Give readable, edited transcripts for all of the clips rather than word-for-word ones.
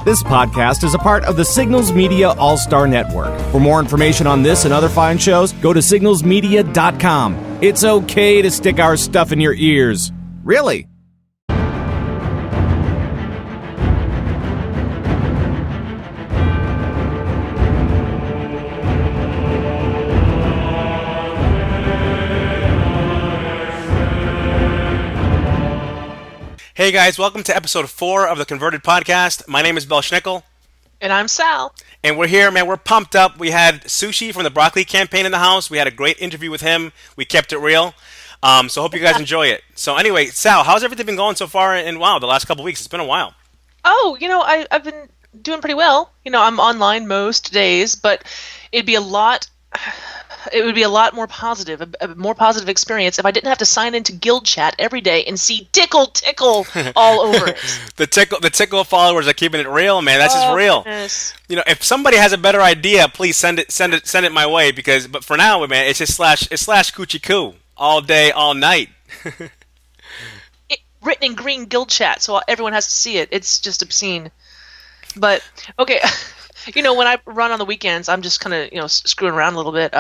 This podcast is a part of the Signals Media All-Star Network. For more information on this and other fine shows, go to signalsmedia.com. It's okay to stick our stuff in your ears. Really. Hey guys, welcome to episode 4 of the Converted Podcast. My name is Bill Schnickel. And I'm Sal. And we're here, man. We're pumped up. We had Sueshi from the Broccoli campaign in the house. We had a great interview with him. We kept it real. So hope you guys enjoy it. So anyway, Sal, how's everything been going so far in, the last couple of weeks? It's been a while. Oh, I've been doing pretty well. I'm online most days, but it would be a lot more positive, a more positive experience if I didn't have to sign into guild chat every day and see tickle all over it. The tickle followers are keeping it real, man. That's just real. Goodness. If somebody has a better idea, please send it my way but for now, man, it's just slash coochie coo all day, all night. Written in green guild chat, so everyone has to see it. It's just obscene. But okay. When I run on the weekends, I'm just kind of, screwing around a little bit.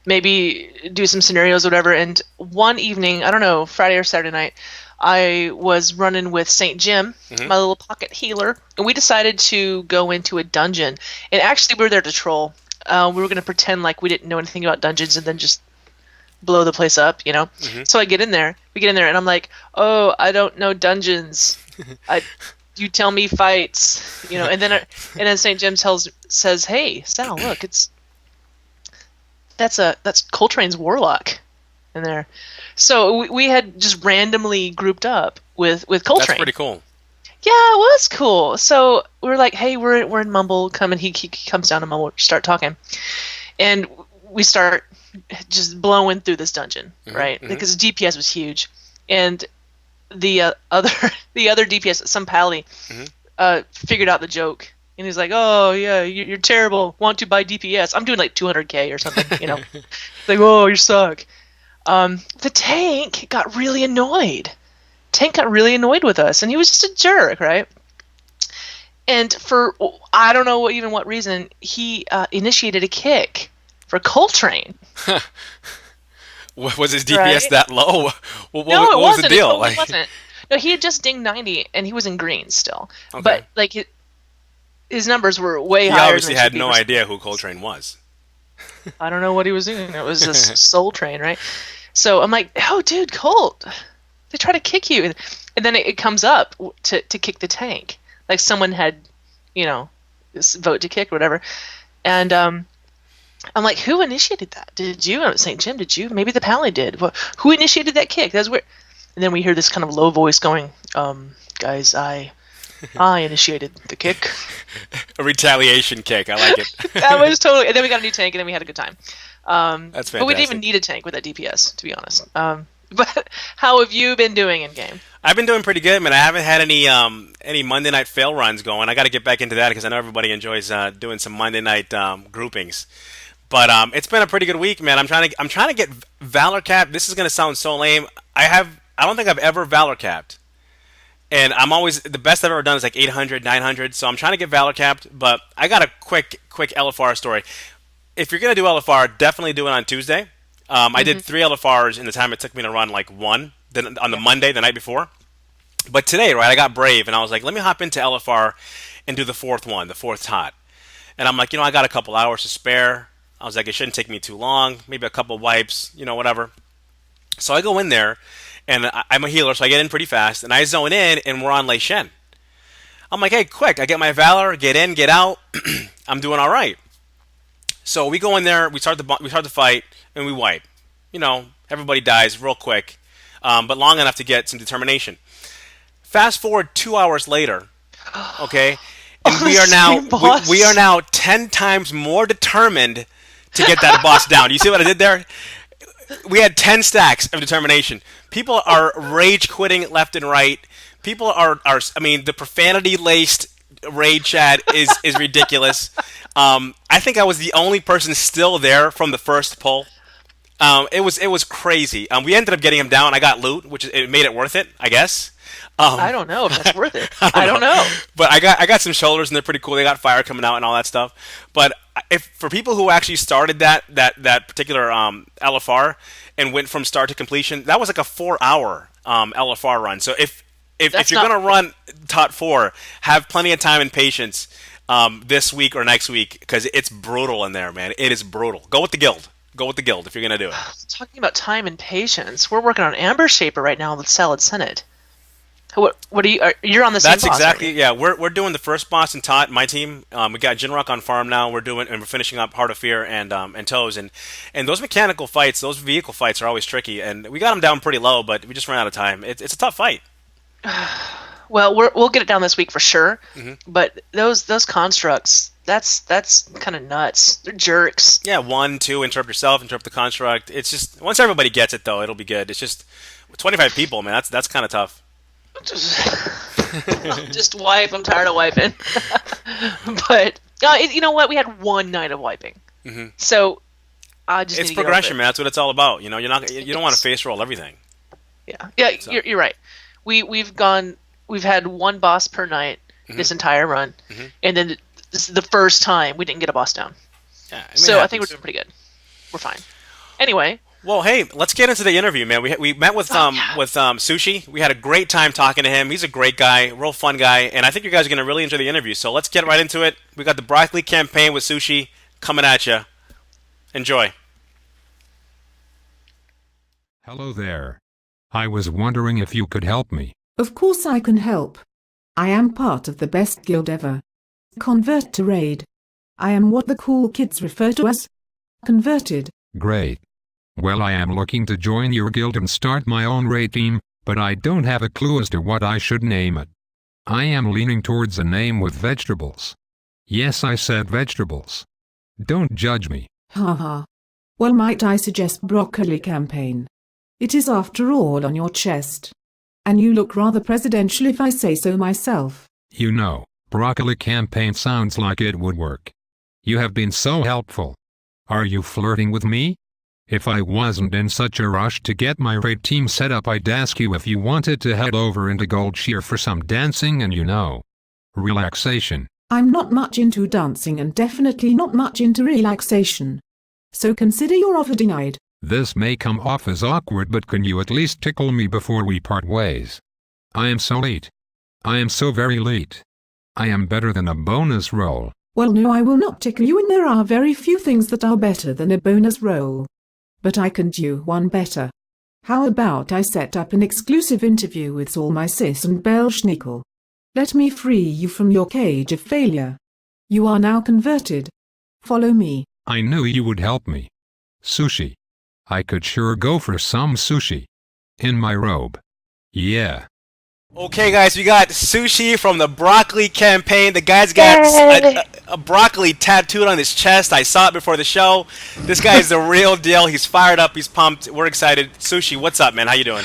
Maybe do some scenarios or whatever. And one evening, I don't know, Friday or Saturday night, I was running with St. Jim, my little pocket healer, and we decided to go into a dungeon. And actually, we were there to troll. We were going to pretend like we didn't know anything about dungeons and then just blow the place up, So we get in there, and I'm like, oh, I don't know dungeons. You tell me fights, and then St. Jim says, "Hey, Sal, look, that's Coltrane's Warlock in there." So we had just randomly grouped up with Coltrane. That's pretty cool. Yeah, it was cool. So we were like, "Hey, we're in Mumble. Come," and he comes down to Mumble, start talking, and we start just blowing through this dungeon, right? Because DPS was huge, and the other DPS, some pally, figured out the joke, and he's like, "Oh yeah, you're terrible. Want to buy DPS? I'm doing like 200k or something, Like, oh, you suck." The tank got really annoyed. With us, and he was just a jerk, right? And for I don't know what reason, he initiated a kick for Coltrane. Was his DPS that low? What it was the deal? It wasn't. No, he had just dinged 90, and he was in green still. Okay. But like his numbers were way higher. He obviously had no idea who Coltrane was. I don't know what he was doing. It was this Soul Train, right? So I'm like, oh, dude, Colt, they try to kick you, and then it comes up to kick the tank, like someone had, vote to kick or whatever, and I'm like, who initiated that? Did you? St. Jim, did you? Maybe the pally did. Who initiated that kick? That's weird. And then we hear this kind of low voice going, guys, I initiated the kick. A retaliation kick. I like it. That was totally. And then we got a new tank, and then we had a good time. That's fantastic. But we didn't even need a tank with that DPS, to be honest. But how have you been doing in game? I've been doing pretty good, man. I haven't had any Monday night fail runs going. I got to get back into that because I know everybody enjoys doing some Monday night groupings. But it's been a pretty good week, man. I'm trying to get Valor capped. This is gonna sound so lame. I don't think I've ever Valor capped, and I'm always the best I've ever done is like 800, 900. So I'm trying to get Valor capped. But I got a quick LFR story. If you're gonna do LFR, definitely do it on Tuesday. I did 3 LFRs in the time it took me to run like 1 then on the Monday, the night before. But today, right, I got brave and I was like, let me hop into LFR and do the 4th one, the 4th tot. And I'm like, I got a couple hours to spare. I was like, it shouldn't take me too long, maybe a couple wipes, whatever. So I go in there, and I'm a healer, so I get in pretty fast, and I zone in, and we're on Lei Shen. I'm like, hey, quick, I get my Valor, get in, get out, I'm doing all right. So we go in there, we start the fight, and we wipe. Everybody dies real quick, but long enough to get some determination. Fast forward 2 hours later, okay, and we are now 10 times more determined to get that boss down. You see what I did there? We had 10 stacks of determination. People are rage quitting left and right. People are the profanity-laced raid chat is ridiculous. I think I was the only person still there from the first pull. It was crazy. We ended up getting him down. I got loot, which it made it worth it, I guess. I don't know if that's worth it. I don't know. But I got some shoulders and they're pretty cool. They got fire coming out and all that stuff. But if for people who actually started that particular LFR and went from start to completion, that was like a 4-hour LFR run. So if you're gonna run TOT 4, have plenty of time and patience this week or next week, because it's brutal in there, man. It is brutal. Go with the guild. Go with the guild if you're gonna do it. Talking about time and patience, we're working on Amber Shaper right now with Salad Senate. What are you? You're on the same boss. That's exactly, yeah. We're doing the first boss in TOT. My team, we got Jinrock on farm now. We're finishing up Heart of Fear and Toes, and those mechanical fights, those vehicle fights are always tricky, and we got them down pretty low, but we just ran out of time. It's a tough fight. Well, we'll get it down this week for sure. But those constructs, that's kind of nuts. They're jerks. Yeah, 1, 2, interrupt yourself, interrupt the construct. It's just once everybody gets it though, it'll be good. It's just 25 people, man. That's kind of tough. Just wipe. I'm tired of wiping. But you know what? We had one night of wiping, so I just. It's need to progression, man. That's what it's all about. You know, you don't want to face roll everything. Yeah. So. You're right. We've had one boss per night this entire run, and then this is the first time we didn't get a boss down. Yeah, so I think we're doing pretty good. We're fine. Anyway. Well, hey, let's get into the interview, man. We met with Sueshi. We had a great time talking to him. He's a great guy, real fun guy, and I think you guys are going to really enjoy the interview. So let's get right into it. We got the broccoli campaign with Sueshi coming at you. Enjoy. Hello there. I was wondering if you could help me. Of course I can help. I am part of the best guild ever. Convert to raid. I am what the cool kids refer to as converted. Great. Well, I am looking to join your guild and start my own raid team, but I don't have a clue as to what I should name it. I am leaning towards a name with vegetables. Yes, I said vegetables. Don't judge me. Haha. Well, might I suggest broccoli campaign? It is after all on your chest. And you look rather presidential if I say so myself. You know, broccoli campaign sounds like it would work. You have been so helpful. Are you flirting with me? If I wasn't in such a rush to get my raid team set up, I'd ask you if you wanted to head over into Goldshear for some dancing and relaxation. I'm not much into dancing and definitely not much into relaxation. So consider your offer denied. This may come off as awkward, but can you at least tickle me before we part ways? I am so late. I am so very late. I am better than a bonus roll. Well, no, I will not tickle you, and there are very few things that are better than a bonus roll. But I can do one better. How about I set up an exclusive interview with all my sis and Belschnickel? Let me free you from your cage of failure. You are now converted. Follow me. I knew you would help me. Sushi. I could sure go for some sushi. In my robe. Yeah. Okay, guys, we got Sueshi from the broccoli campaign. The guy's got a broccoli tattooed on his chest. I saw it before the show. This guy is the real deal. He's fired up. He's pumped. We're excited. Sueshi, what's up, man? How you doing?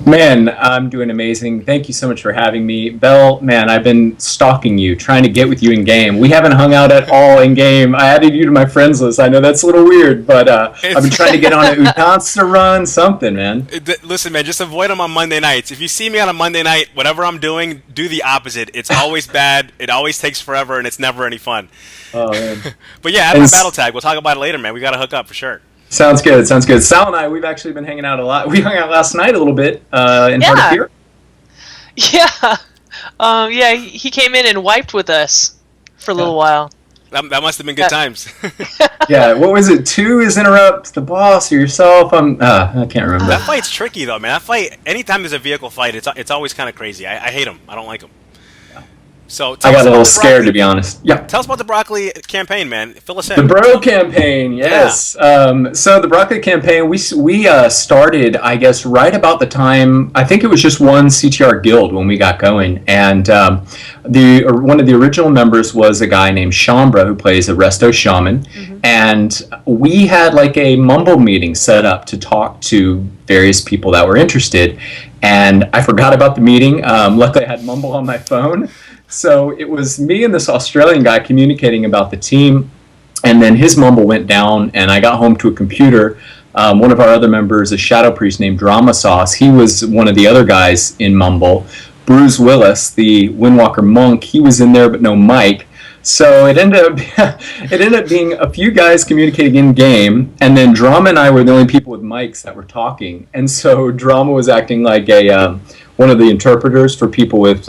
Man, I'm doing amazing. Thank you so much for having me. Belle, man, I've been stalking you, trying to get with you in game. We haven't hung out at all in game. I added you to my friends list. I know that's a little weird, but I've been trying to get on a Utanza run, something, man. Listen, man, just avoid him on Monday nights. If you see me on a Monday night, whatever I'm doing, do the opposite. It's always bad. It always takes forever, and it's never any fun. Oh, man. But yeah, add my battle tag. We'll talk about it later, man. We got to hook up for sure. Sounds good. Sounds good. Sal and I, we've actually been hanging out a lot. We hung out last night a little bit in Heart of Fear. Yeah. He came in and wiped with us for a little while. That must have been good times. Yeah, what was it? 2 is interrupt the boss or yourself? I can't remember. That fight's tricky though, man. That fight, anytime there's a vehicle fight, it's always kind of crazy. I hate them. I don't like them. So I got a little scared, to be honest. Yeah. Tell us about the broccoli campaign, man. Fill us in. The bro campaign, yes. Yeah. So the broccoli campaign, we started, I guess, right about the time. I think it was just one CTR guild when we got going, and one of the original members was a guy named Shambra who plays a resto shaman, and we had like a mumble meeting set up to talk to various people that were interested, and I forgot about the meeting. Luckily, I had mumble on my phone. So it was me and this Australian guy communicating about the team, and then his mumble went down, and I got home to a computer. One of our other members, a shadow priest named Drama Sauce, he was one of the other guys in mumble. Bruce Willis, the Windwalker monk. He was in there, but no Mike. So it ended up being a few guys communicating in game, and then Drama and I were the only people with mics that were talking. And so Drama was acting like a one of the interpreters for people with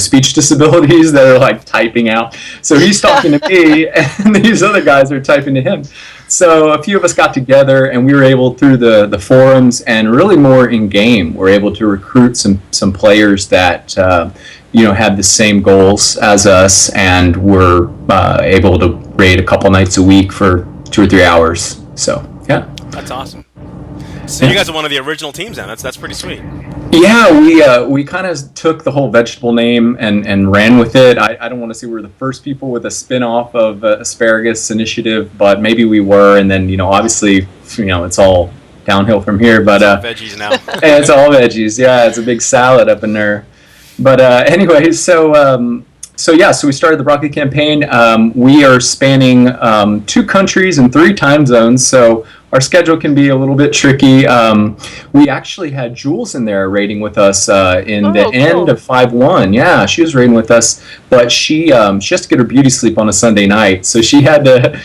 speech disabilities that are like typing out. So he's talking to me, and these other guys are typing to him. So a few of us got together, and we were able, through the forums and really more in game, we're able to recruit some players that had the same goals as us, and were able to raid a couple nights a week for 2 or 3 hours. So yeah, that's awesome. So you guys are one of the original teams then. That's pretty sweet. Yeah, we kind of took the whole vegetable name and ran with it. I don't want to say we were the first people with a spin-off of Asparagus Initiative, but maybe we were. And then obviously it's all downhill from here. But it's all veggies now. It's all veggies. Yeah, it's a big salad up in there. But anyway, so we started the Broccoli campaign. We are spanning 2 countries and 3 time zones, so our schedule can be a little bit tricky. We actually had Jules in there raiding with us in the end of 5-1. Yeah, she was raiding with us, but she has to get her beauty sleep on a Sunday night, so she had to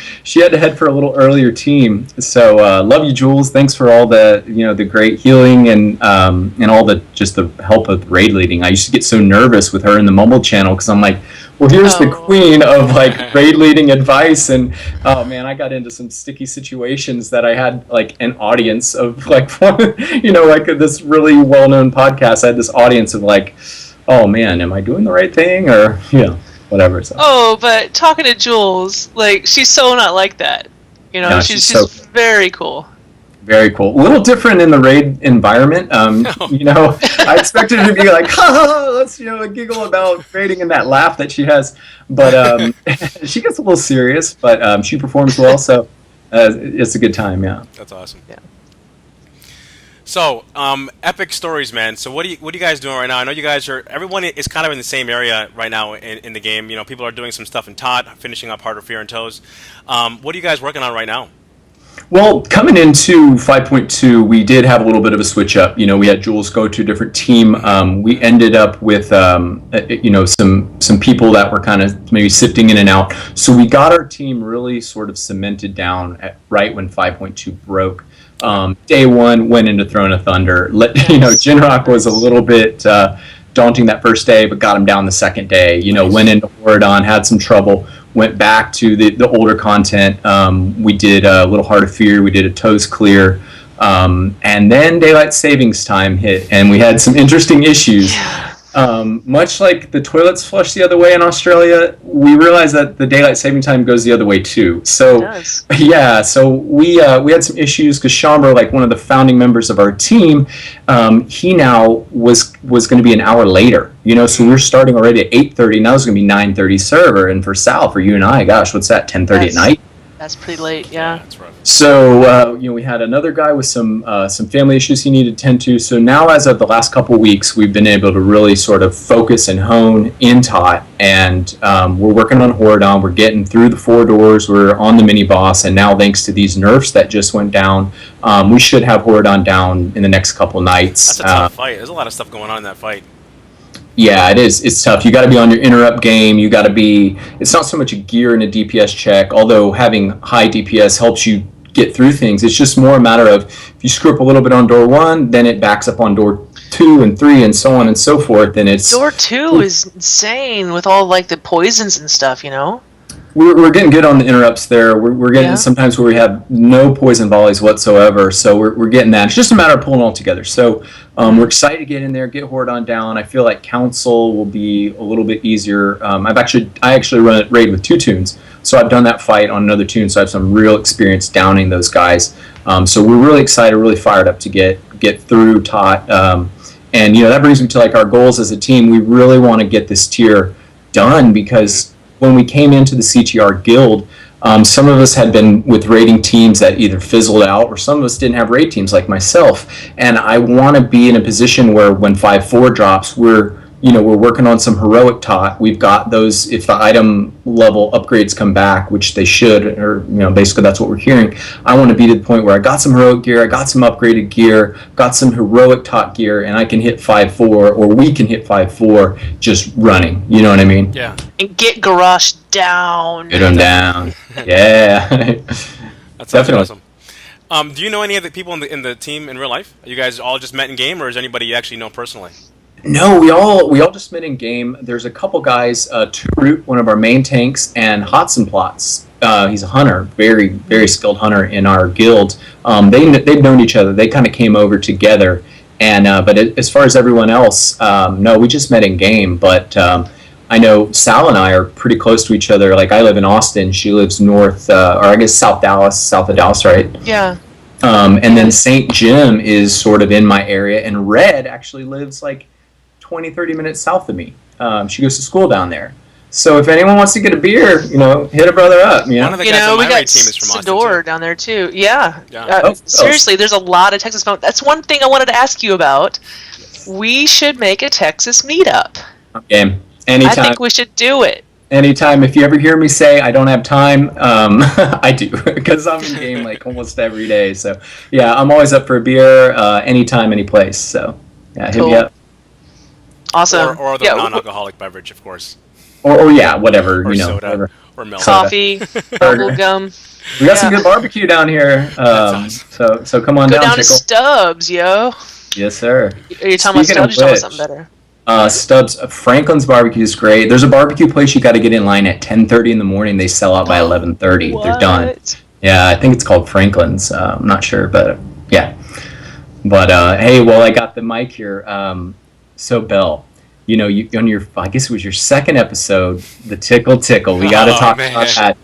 head for a little earlier team. So love you, Jules. Thanks for all the the great healing and all the help with raid leading. I used to get so nervous with her in the Mumble channel because I'm like, well, here's the queen of like raid leading advice, and oh man, I got into some sticky situations that I had like an audience of like like this really well-known podcast. I had this audience of like, oh man, am I doing the right thing, or whatever. So. Oh, but talking to Jules, like she's so not like that. No, she's very cool. Very cool. A little different in the raid environment. I expected her to be like, let's giggle about raiding and that laugh that she has. But she gets a little serious, but she performs well, so it's a good time. Yeah. That's awesome. Yeah. So, epic stories, man. So what are you guys doing right now? I know you guys everyone is kind of in the same area right now in the game. People are doing some stuff in Tot, finishing up Heart of Fear and Toes. What are you guys working on right now? Well, coming into 5.2, we did have a little bit of a switch up. We had Jules go to a different team. We ended up with, some people that were kind of maybe sifting in and out. So we got our team really sort of cemented down right when 5.2 broke. Day 1 went into Throne of Thunder. Jinrock was a little bit daunting that first day, but got him down the second day. Went into Horadon, had some trouble. Went back to the older content. We did a little Heart of Fear. We did a Toes Clear. And then Daylight Savings Time hit, and we had some interesting issues. Yeah. Much like the toilets flush the other way in Australia, we realized that the Daylight Saving Time goes the other way too. So, yeah, so we had some issues because Shamber, like one of the founding members of our team, he now was going to be an hour later. So we were starting already at 8:30. Now it's going to be 9:30 server, and for Sal, for you and I, gosh, what's that? 10:30 at night. That's pretty late, yeah. That's rough. So we had another guy with some family issues he needed to tend to. So now, as of the last couple weeks, we've been able to really sort of focus and hone in Tot, and we're working on Horadon. We're getting through the 4 doors. We're on the mini boss, and now thanks to these nerfs that just went down, we should have Horadon down in the next couple nights. That's a tough fight. There's a lot of stuff going on in that fight. Yeah, it is. It's tough. You got to be on your interrupt game. You got to be. It's not so much a gear and a DPS check, although having high DPS helps you get through things. It's just more a matter of if you screw up a little bit on door 1, then it backs up on door 2 and 3 and so on and so forth. And it's door 2 is insane with all like the poisons and stuff. We're getting good on the interrupts there. We're getting sometimes where we have no poison volleys whatsoever. So we're getting that. It's just a matter of pulling all together. So we're excited to get in there, get Horadon down. I feel like Council will be a little bit easier. I actually run raid with 2 tunes, so I've done that fight on another tune. So I have some real experience downing those guys. So we're really excited, really fired up to get through Tot. And that brings me to like our goals as a team. We really want to get this tier done because when we came into the CTR guild, some of us had been with raiding teams that either fizzled out, or some of us didn't have raid teams like myself. And I want to be in a position where when 5.4 drops, we're we're working on some heroic tot. We've got those, if the item level upgrades come back, which they should, or basically that's what we're hearing. I want to be to the point where I got some heroic gear, I got some upgraded gear, got some heroic tot gear, and I can hit 5-4, or we can hit 5-4 just running. You know what I mean? Yeah. And get Garrosh down. Get them down. Yeah. That's Definitely. awesome. Do you know any of the people in the team in real life? You guys all just met in game, or is anybody you actually know personally? No, we all just met in game. There's a couple guys, Root, one of our main tanks, and Hotson Plots. He's a hunter, very, very skilled hunter in our guild. They've known each other. They kind of came over together. And but as far as everyone else, no, we just met in game. But I know Sal and I are pretty close to each other. Like, I live in Austin. She lives north, or I guess south of Dallas, right? Yeah. And then St. Jim is sort of in my area. And Red actually lives like 20-30 minutes south of me. She goes to school down there. So if anyone wants to get a beer, hit a brother up. One of the guys on we my got raid team is from Austin, Sador too. down there too. Yeah. Yeah. Seriously, there's a lot of Texas phone. That's one thing I wanted to ask you about. We should make a Texas meetup. Okay. Anytime. I think we should do it. Anytime. If you ever hear me say I don't have time, I do, because I'm in game like almost every day. So yeah, I'm always up for a beer, anytime, any place. So yeah, hit me up. Awesome. Or the non-alcoholic beverage, of course. Or yeah, whatever, Or soda. whatever. Or milk. Coffee, bubble gum. We got some good barbecue down here. So come on Go down, down to Tickle. Stubbs, yo. Yes, sir. Are you talking Speaking about of Stubbs? Or which, something better? Stubbs, Franklin's barbecue is great. There's a barbecue place you got to get in line at 10:30 in the morning. They sell out by 11:30. They're done. What? Yeah, I think it's called Franklin's. I'm not sure, but yeah. But hey, well, I got the mic here. So Belle, you on your, I guess it was your second episode, the Tickle. We got to talk about that.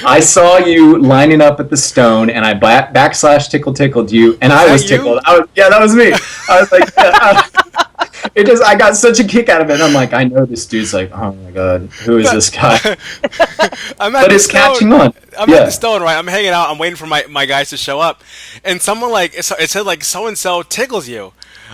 I saw you lining up at the stone, and I backslash tickled you, and I was tickled. Yeah, that was me. I was like, I got such a kick out of it. And I'm like, I know this dude's like, oh my god, who is this guy? But it's catching on. I'm at the stone, right? I'm hanging out. I'm waiting for my guys to show up, and someone it said like so and so tickles you.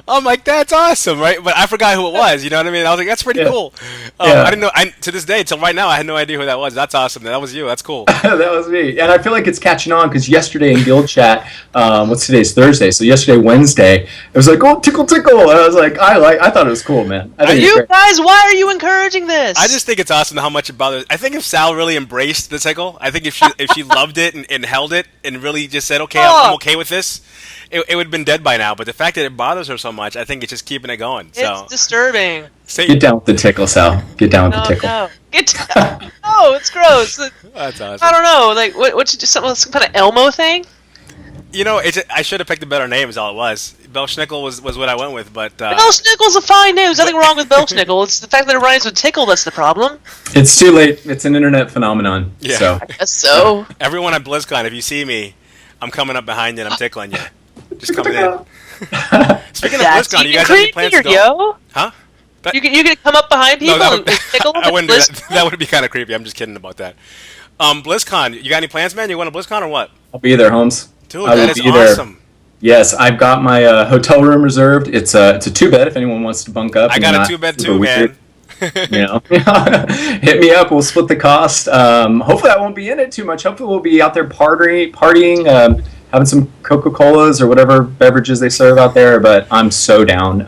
I'm like, that's awesome, right? But I forgot who it was. You know what I mean? I was like, that's pretty cool. I didn't know. To this day, till right now, I had no idea who that was. That's awesome. That was you. That's cool. That was me. And I feel like it's catching on because yesterday in guild chat, what's today's Thursday? So yesterday, Wednesday, it was like, oh, tickle. And I was like, I thought it was cool, man. You guys, why are you encouraging this? I just think it's awesome how much it bothers. I think if Sal really embraced the tickle, I think if she loved it and held it and really just said, okay, I'm okay with this, it would have been dead by now. But the fact that it bothers her so much, I think it's just keeping it going. It's disturbing. Get down with the tickle, Sal. Get down with the tickle. No. Get down. No, it's gross. That's awesome. I don't know. Like, what's just some kind of Elmo thing? I should have picked a better name. Is all it was. Belschnickel was what I went with, but Belschnickel's a fine name. There's nothing wrong with Belschnickel. It's the fact that it rhymes with tickle that's the problem. It's too late. It's an internet phenomenon. Yeah. So. I guess so. Everyone at BlizzCon, if you see me, I'm coming up behind you and I'm tickling you. Just coming in. Speaking of BlizzCon, you guys have any plans to go? Yo. Huh? You can come up behind people and tickle them. I wouldn't do that. That would be kind of creepy. I'm just kidding about that. BlizzCon, you got any plans, man? You going to BlizzCon or what? I'll be there, Holmes. Dude, that is awesome. Yes, I've got my hotel room reserved. It's a 2-bed if anyone wants to bunk up. I got a 2-bed too, man. Hit me up. We'll split the cost. Hopefully I won't be in it too much. Hopefully we'll be out there partying, having some Coca-Colas or whatever beverages they serve out there. But I'm so down.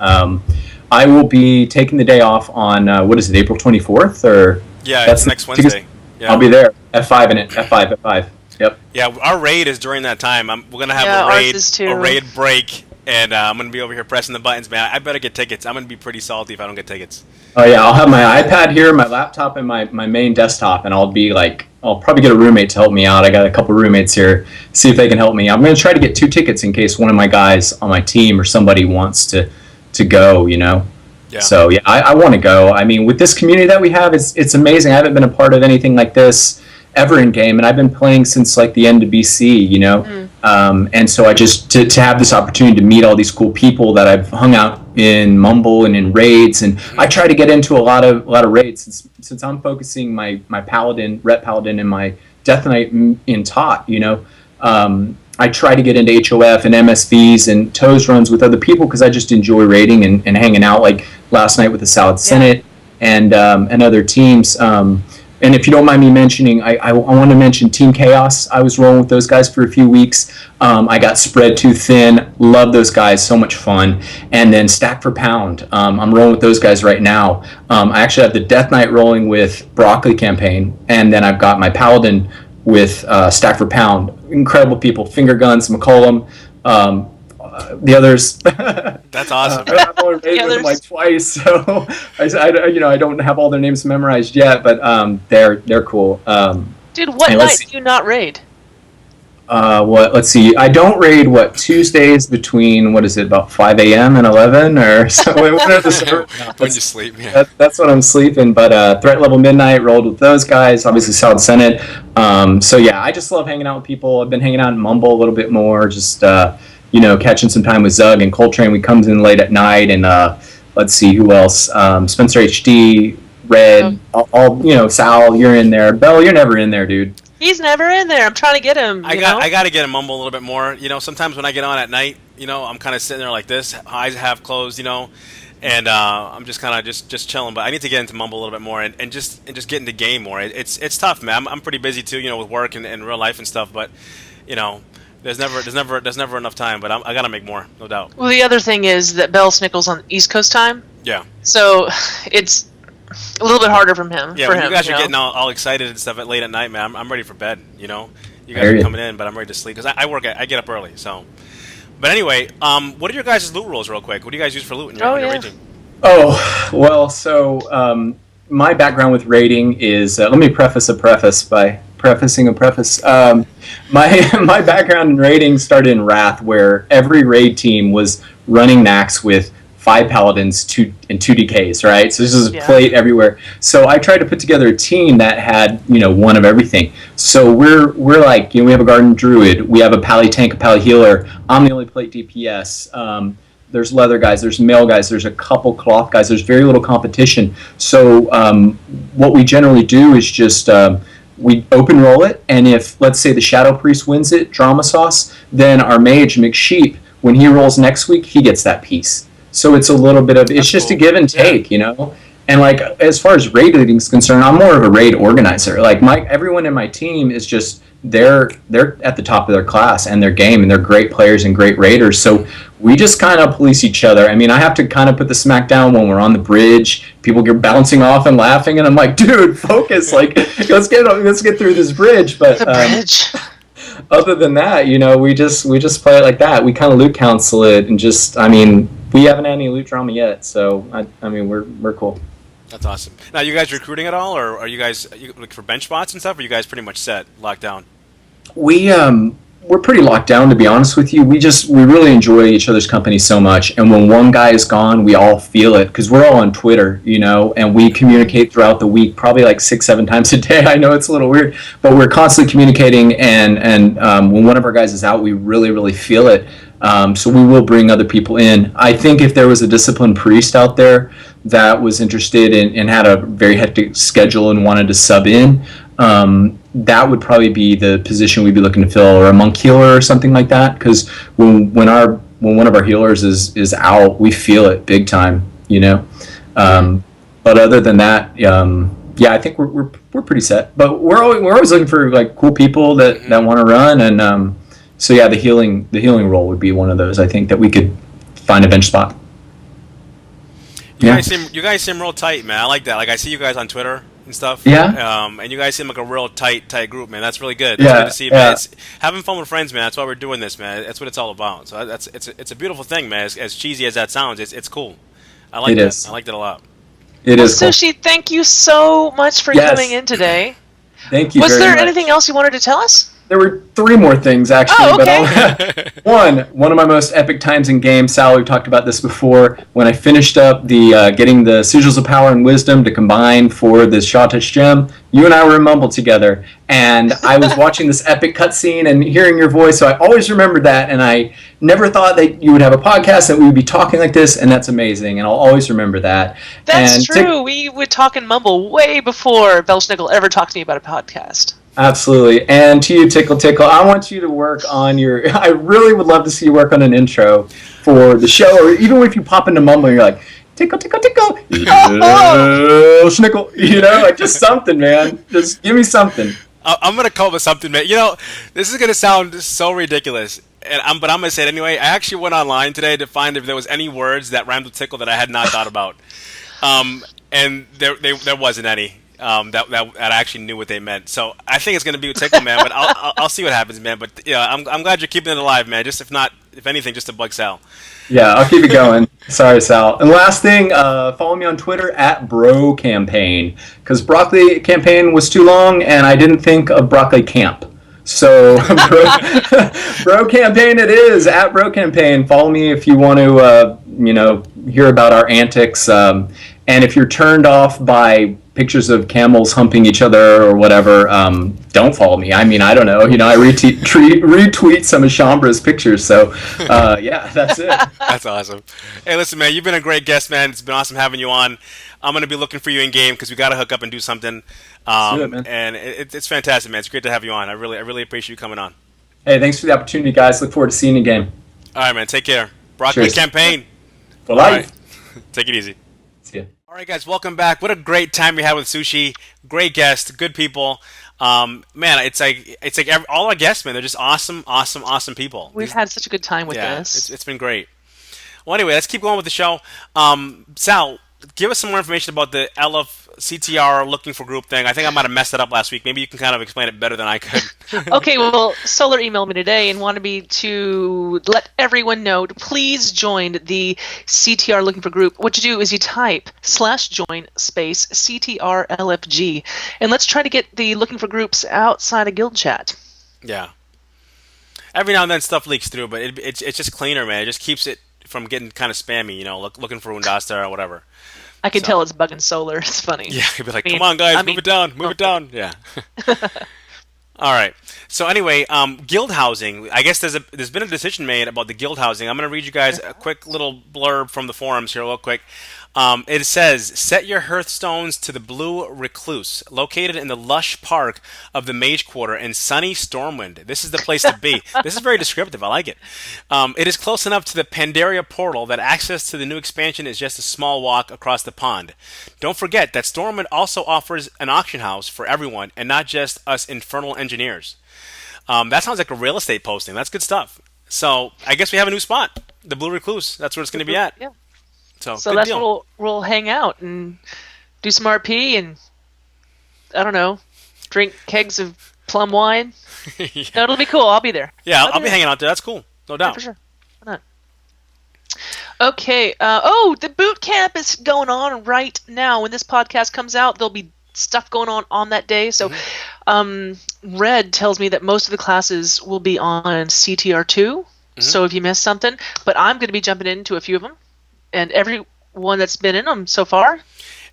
I will be taking the day off on April 24th or it's next Wednesday. Yeah. I'll be there at 5 in it. F5. Yep. Yeah, our raid is during that time. We're gonna have a raid break, and I'm gonna be over here pressing the buttons, man. I better get tickets. I'm gonna be pretty salty if I don't get tickets. Oh yeah, I'll have my iPad here, my laptop, and my main desktop, and I'll probably get a roommate to help me out. I got a couple roommates here. See if they can help me. I'm gonna try to get 2 tickets in case one of my guys on my team or somebody wants to go. Yeah. So yeah, I want to go. I mean, with this community that we have, it's amazing. I haven't been a part of anything like this ever in game, and I've been playing since like the end of BC, and so I just to have this opportunity to meet all these cool people that I've hung out in Mumble and in raids, and I try to get into a lot of raids since I'm focusing my paladin, ret paladin, and my death knight in tot, I try to get into HOF and MSVs and toes runs with other people because I just enjoy raiding and hanging out. Like last night with the Salad Senate and other teams. And if you don't mind me mentioning, I want to mention Team Chaos. I was rolling with those guys for a few weeks. I got spread too thin. Love those guys. So much fun. And then Stack for Pound. I'm rolling with those guys right now. I actually have the Death Knight rolling with Broccoli Campaign. And then I've got my Paladin with Stack for Pound. Incredible people. Finger Guns, McCollum. The others. That's awesome. I've only raided with them like twice, so I don't have all their names memorized yet, but they're cool. Dude, what night do you not raid? Let's see. I don't raid Tuesdays between about 5 a.m. and 11 or so. When you sleep, yeah. That's when I'm sleeping. But Threat Level Midnight rolled with those guys. Obviously, Solid Senate. So yeah, I just love hanging out with people. I've been hanging out in Mumble a little bit more. Just catching some time with Zug and Coltrane. We comes in late at night, and let's see who else. Spencer HD, Red, all Sal, you're in there. Bell, you're never in there, dude. He's never in there. I'm trying to get him. I got to get him Mumble a little bit more. Sometimes when I get on at night, I'm kind of sitting there like this, eyes half closed, and I'm just kind of just chilling. But I need to get into Mumble a little bit more and just get into game more. It's tough, man. I'm pretty busy too, with work and real life and stuff. But there's never enough time. But I got to make more, no doubt. Well, the other thing is that Bell Snickles on East Coast time. Yeah. So it's a little bit harder from him. Yeah, for when him, you guys are getting all excited and stuff late at night, man. I'm ready for bed. You guys are coming in, but I'm ready to sleep because I get up early. So, but anyway, what are your guys' loot rolls, real quick? What do you guys use for loot in your raiding? Oh well, so my background with raiding is let me preface a preface by prefacing a preface. My background in raiding started in Wrath, where every raid team was running Nax with 5 Paladins, 2 DKs, right? So this is a plate everywhere. So I tried to put together a team that had, one of everything. So we're like, we have a Garden Druid, we have a Pally Tank, a Pally Healer. I'm the only plate DPS. There's leather guys, there's mail guys, there's a couple cloth guys. There's very little competition. So what we generally do is just we open roll it, and if, let's say, the Shadow Priest wins it, drama sauce, then our mage, McSheep, when he rolls next week, he gets that piece. So it's a little bit of, it's just a give and take, And like, as far as raid leading is concerned, I'm more of a raid organizer. Like everyone in my team is just, they're at the top of their class and their game, and they're great players and great raiders. So we just kind of police each other. I mean, I have to kind of put the smack down when we're on the bridge. People get bouncing off and laughing, and I'm like, dude, focus. Like, let's get through this bridge. But the bridge. Other than that, we just play it like that. We kind of loot counsel it, and we haven't had any loot drama yet. So we're cool. That's awesome. Now, you guys recruiting at all, or are you guys looking for bench spots and stuff? Or are you guys pretty much set, locked down? We're pretty locked down, to be honest with you. We really enjoy each other's company so much, and when one guy is gone, we all feel it because we're all on Twitter, and we communicate throughout the week, probably like 6-7 times a day. I know it's a little weird, but we're constantly communicating, and when one of our guys is out, we really, really feel it. So we will bring other people in. I think if there was a disciplined priest out there that was interested and had a very hectic schedule and wanted to sub in, that would probably be the position we'd be looking to fill, or a monk healer or something like that. Because when one of our healers is out, we feel it big time, But other than that, I think we're pretty set. But we're always looking for like cool people that want to run, and so yeah, the healing role would be one of those. I think that we could find a bench spot. You guys seem real tight, man. I like that. Like, I see you guys on Twitter and stuff. Yeah. And you guys seem like a real tight group, man. That's really good. That's good to see, man. It's having fun with friends, man. That's why we're doing this, man. That's what it's all about. So it's a beautiful thing, man. As cheesy as that sounds, it's cool. I like it. I liked it a lot. It is. Cool. Sushi, thank you so much for coming in today. Thank you. Was there anything else you wanted to tell us? There were 3 more things, actually. Oh, okay. But one of my most epic times in game, Sal, we've talked about this before, when I finished up the getting the Sigils of Power and Wisdom to combine for the Shaw Touch Gem. You and I were in Mumble together, and I was watching this epic cutscene and hearing your voice, so I always remembered that, and I never thought that you would have a podcast, that we would be talking like this, and that's amazing, and I'll always remember that. That's true. We would talk in Mumble way before Belschnickel ever talked to me about a podcast. Absolutely. And to you, Tickle Tickle, I want you to work on your. I really would love to see you work on an intro for the show, or even if you pop into Mumble and you're like, Tickle Tickle Tickle, Schnickle, like just something, man. Just give me something. I'm gonna come up with something, man. This is gonna sound so ridiculous, but I'm gonna say it anyway. I actually went online today to find if there was any words that rhymed with tickle that I had not thought about, and there wasn't any that I actually knew what they meant. So I think it's gonna be with tickle, man. But I'll see what happens, man. But I'm glad you're keeping it alive, man. Just if anything, just to bug Sal. Yeah, I'll keep it going. Sorry, Sal. And last thing, follow me on Twitter at BroCampaign, because Broccoli Campaign was too long, and I didn't think of Broccoli Camp. So, Bro Campaign it is, at Bro Campaign. Follow me if you want to, hear about our antics. And if you're turned off by pictures of camels humping each other or whatever, don't follow me. I mean, I don't know. I retweet some of Chambra's pictures. So, yeah, that's it. That's awesome. Hey, listen, man, you've been a great guest, man. It's been awesome having you on. I'm going to be looking for you in game because we got to hook up and do something. Let's do it, man. And it's fantastic, man. It's great to have you on. I really appreciate you coming on. Hey, thanks for the opportunity, guys. Look forward to seeing you again. All right, man. Take care. Broccoli Campaign. For life. Right. Take it easy. See ya. All right, guys. Welcome back. What a great time we had with Sueshi. Great guest. Good people. Man, it's like all our guests, man. They're just awesome people. We've had such a good time with this. It's been great. Well, anyway, let's keep going with the show. Sal, give us some more information about the LFCTR looking for group thing. I think I might have messed it up last week. Maybe you can kind of explain it better than I could. Okay, well, Solar emailed me today and wanted me to let everyone know to please join the CTR looking for group. What you do is you type /join space CTR LFG, and let's try to get the looking for groups outside of guild chat. Yeah. Every now and then stuff leaks through, but it's just cleaner, man. It just keeps it from getting kind of spammy, looking for Undasta or whatever. I can tell it's bugging Solar. It's funny. Yeah, you'd be like, come on, guys, move it down. Yeah. All right. So anyway, guild housing. I guess there's been a decision made about the guild housing. I'm going to read you guys a quick little blurb from the forums here real quick. It says, set your hearthstones to the Blue Recluse, located in the lush park of the Mage Quarter in sunny Stormwind. This is the place to be. This is very descriptive. I like it. It is close enough to the Pandaria portal that access to the new expansion is just a small walk across the pond. Don't forget that Stormwind also offers an auction house for everyone and not just us infernal engineers. That sounds like a real estate posting. That's good stuff. So I guess we have a new spot, the Blue Recluse. That's where it's going to be at. Yeah. So that's where we'll hang out and do some RP and, I don't know, drink kegs of plum wine. Yeah. No, it'll be cool. I'll be there. Yeah, I'll be hanging out there. That's cool. No doubt. Yeah, for sure. Why not? Okay. The boot camp is going on right now. When this podcast comes out, there'll be stuff going on that day. So Red tells me that most of the classes will be on CTR2. So if you missed something. But I'm going to be jumping into a few of them. And everyone that's been in them so far.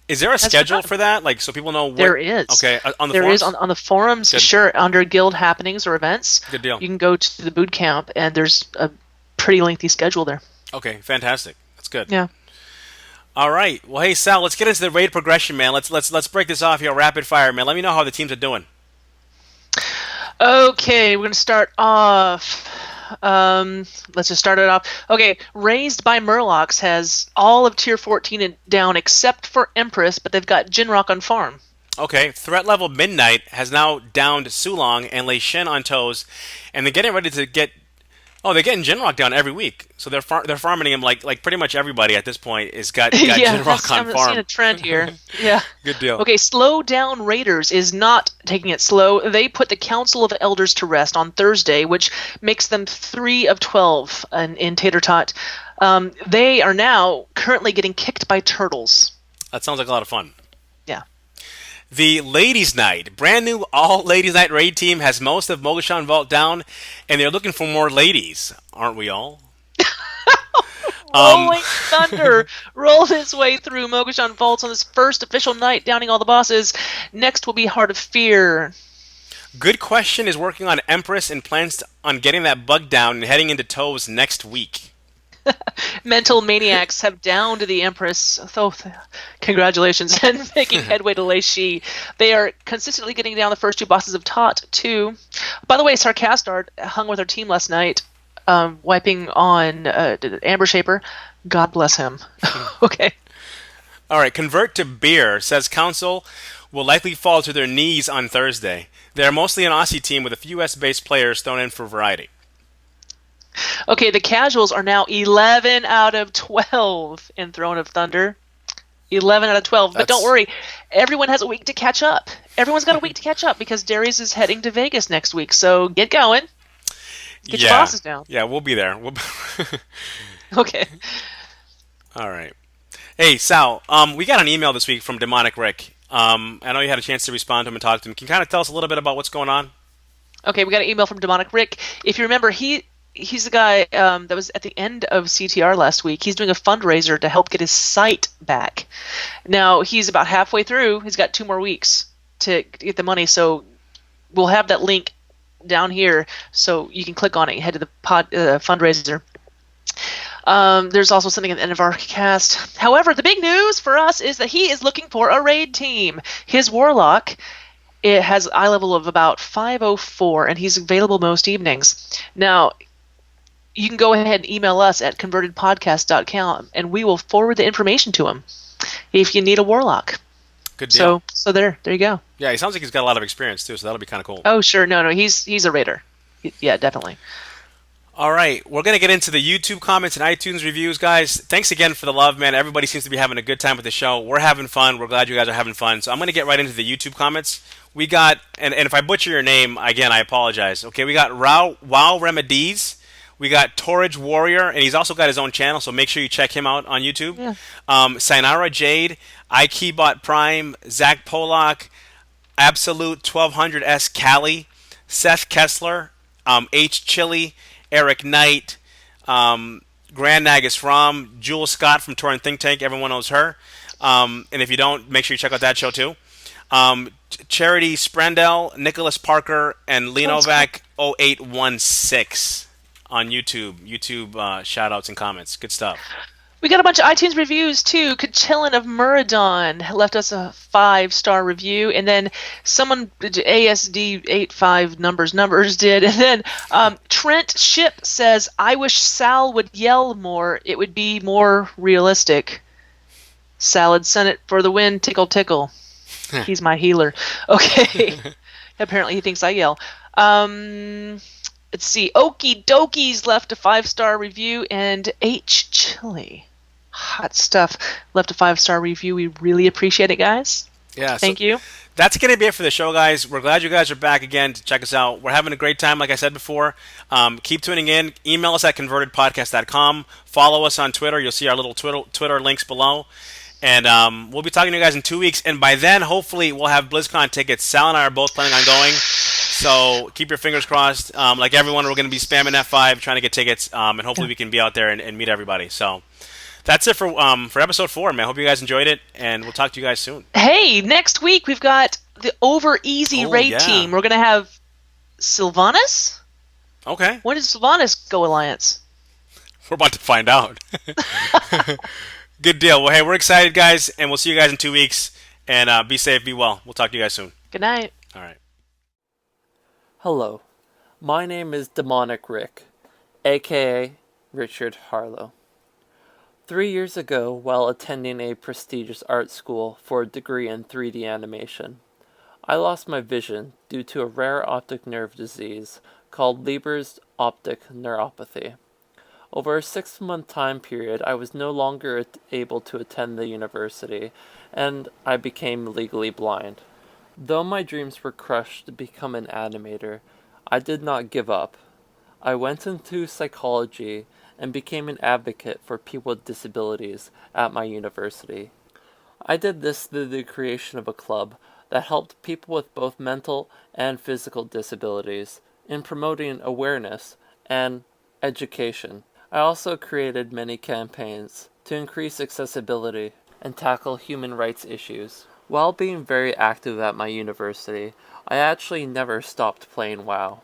Is there a schedule for that? Like, so people know what... There is. Okay, on the there forums? There is on the forums, Good. Sure, under guild happenings or events. Good deal. You can go to the boot camp, and there's a pretty lengthy schedule there. Okay, fantastic. That's good. Yeah. All right. Well, hey, Sal, let's get into the raid progression, man. Let's break this off here rapid fire, man. Let me know how the teams are doing. Okay, we're going to start off... let's just start it off. Okay, Raised by Murlocs has all of tier 14 down except for Empress, but they've got Jinrock on farm. Okay, threat level Midnight has now downed Sulong and Lei Shin on toes, and they're getting ready to get... Oh, they're getting Jinrock down every week, so they're farming him like pretty much everybody at this point has got Jinrock on farm. I'm seeing a trend here. Yeah. Good deal. Okay, Slow Down Raiders is not taking it slow. They put the Council of Elders to rest on Thursday, which makes them 3 of 12 in Tater Tot. They are now currently getting kicked by turtles. That sounds like a lot of fun. Yeah. The Ladies' Night, brand new all Ladies' Night raid team, has most of Mogashan Vault down, and they're looking for more ladies, aren't we all? Rolling Thunder rolled his way through Mogashan Vaults on his first official night, downing all the bosses. Next will be Heart of Fear. Good Question is working on Empress and plans on getting that bug down and heading into toes next week. mental maniacs have downed the Empress. Oh, congratulations, and making headway to Lei Shi. They are consistently getting down the first 2 bosses of Tot, too. By the way, Sarcastard hung with our team last night, wiping on Amber Shaper. God bless him. Okay. All right, Convert to Beer says Council will likely fall to their knees on Thursday. They are mostly an Aussie team with a few US-based players thrown in for variety. Okay, the casuals are now 11 out of 12 in Throne of Thunder. 11 out of 12. But don't worry, everyone has a week to catch up. Everyone's got a week to catch up because Darius is heading to Vegas next week. So get going. Get your bosses down. Yeah, we'll be there. Okay. All right. Hey, Sal, we got an email this week from Demonic Rick. I know you had a chance to respond to him and talk to him. Can you kind of tell us a little bit about what's going on? Okay, we got an email from Demonic Rick. If you remember, he's the guy that was at the end of CTR last week. He's doing a fundraiser to help get his site back. Now, he's about halfway through. He's got 2 more weeks to get the money, so we'll have that link down here so you can click on it and head to the fundraiser. There's also something at the end of our cast. However, the big news for us is that he is looking for a raid team. His Warlock, it has eye level of about 504, and he's available most evenings. Now, you can go ahead and email us at convertedpodcast.com, and we will forward the information to him if you need a Warlock. Good deal. So there you go. Yeah, he sounds like he's got a lot of experience, too, so that'll be kind of cool. Oh, sure. No, he's a raider. Yeah, definitely. All right, we're going to get into the YouTube comments and iTunes reviews, guys. Thanks again for the love, man. Everybody seems to be having a good time with the show. We're having fun. We're glad you guys are having fun. So I'm going to get right into the YouTube comments. We got, and if I butcher your name, again, I apologize. Okay, we got Wow Remedies. We got Torridge Warrior, and he's also got his own channel, so make sure you check him out on YouTube. Yeah. Sinara Jade, iKeybot Prime, Zach Polak, Absolute 1200S Cali, Seth Kessler, H Chili, Eric Knight, Grand Nagus Rom, Jules Scott from Torrent Think Tank. Everyone knows her. And if you don't, make sure you check out that show too. Charity Sprendel, Nicholas Parker, and Lenovac 0816 on YouTube. YouTube shout-outs and comments. Good stuff. We got a bunch of iTunes reviews, too. Kachillin of Muradon left us a 5-star review. And then someone, ASD85 numbers did. And then Trent Ship says, I wish Sal would yell more. It would be more realistic. Salad Senate for the win. Tickle, tickle. He's my healer. Okay. Apparently he thinks I yell. Let's see. Okie Dokies left a 5-star review. And H. Chili. Hot stuff. Left a 5-star review. We really appreciate it, guys. Yeah. Thank you. That's going to be it for the show, guys. We're glad you guys are back again to check us out. We're having a great time, like I said before. Keep tuning in. Email us at convertedpodcast.com. Follow us on Twitter. You'll see our little Twitter links below. And we'll be talking to you guys in 2 weeks. And by then, hopefully, we'll have BlizzCon tickets. Sal and I are both planning on going. So keep your fingers crossed. Like everyone, we're going to be spamming F5, trying to get tickets. And hopefully we can be out there and meet everybody. So that's it for episode 4, man. Hope you guys enjoyed it, and we'll talk to you guys soon. Hey, next week we've got the Over Easy raid team. We're going to have Sylvanas? Okay. When did Sylvanas go Alliance? We're about to find out. Good deal. Well, hey, we're excited, guys, and we'll see you guys in 2 weeks. And be safe, be well. We'll talk to you guys soon. Good night. All right. Hello. My name is Demonic Rick, a.k.a. Richard Harlow. 3 years ago, while attending a prestigious art school for a degree in 3D animation, I lost my vision due to a rare optic nerve disease called Leber's optic neuropathy. Over a 6-month time period, I was no longer able to attend the university, and I became legally blind. Though my dreams were crushed to become an animator, I did not give up. I went into psychology and became an advocate for people with disabilities at my university. I did this through the creation of a club that helped people with both mental and physical disabilities in promoting awareness and education. I also created many campaigns to increase accessibility and tackle human rights issues. While being very active at my university, I actually never stopped playing WoW.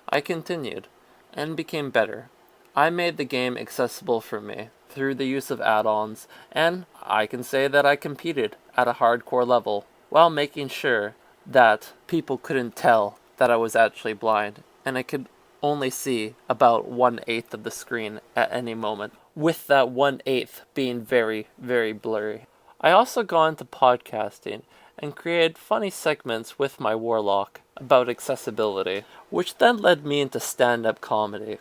I continued, and became better. I made the game accessible for me through the use of add-ons, and I can say that I competed at a hardcore level while making sure that people couldn't tell that I was actually blind, and I could only see about 1/8 of the screen at any moment, with that 1/8 being very, very blurry. I also got into podcasting and created funny segments with my warlock about accessibility, which then led me into stand-up comedy.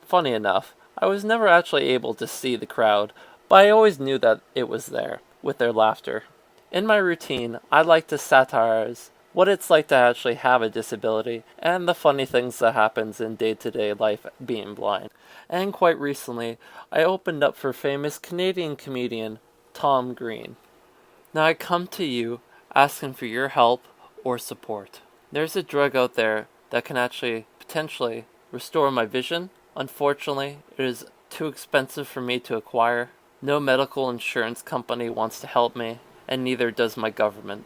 Funny enough, I was never actually able to see the crowd, but I always knew that it was there, with their laughter. In my routine, I like to satirize what it's like to actually have a disability and the funny things that happens in day-to-day life being blind. And quite recently, I opened up for famous Canadian comedian Tom Green. Now I come to you asking for your help or support. There's a drug out there that can actually potentially restore my vision. Unfortunately, it is too expensive for me to acquire. No medical insurance company wants to help me, and neither does my government.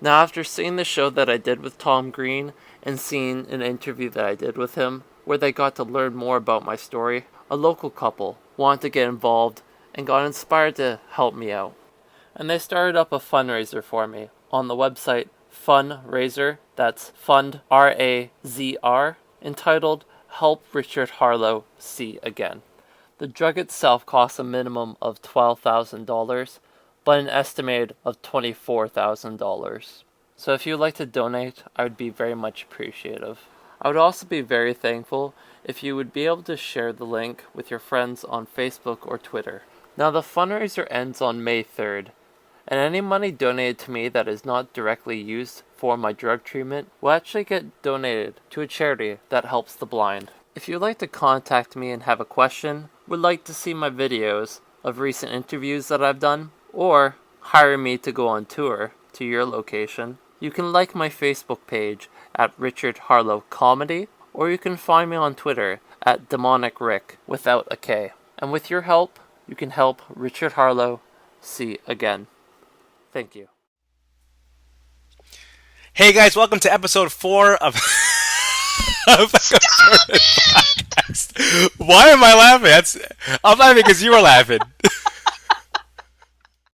Now, after seeing the show that I did with Tom Green and seeing an interview that I did with him, where they got to learn more about my story, a local couple wanted to get involved and got inspired to help me out. And they started up a fundraiser for me on the website Fundraiser, that's Fund R-A-Z-R, entitled Help Richard Harlow See Again. The drug itself costs a minimum of $12,000, but an estimated of $24,000. So if you'd like to donate, I would be very much appreciative. I would also be very thankful if you would be able to share the link with your friends on Facebook or Twitter. Now the fundraiser ends on May 3rd, and any money donated to me that is not directly used for my drug treatment will actually get donated to a charity that helps the blind. If you'd like to contact me and have a question, would like to see my videos of recent interviews that I've done, or hire me to go on tour to your location, you can like my Facebook page at Richard Harlow Comedy, or you can find me on Twitter at Demonic Rick without a K. And with your help, you can help Richard Harlow see again. Thank you. Hey guys, welcome to episode 4 of Podcast. Why am I laughing? I'm laughing because you were laughing.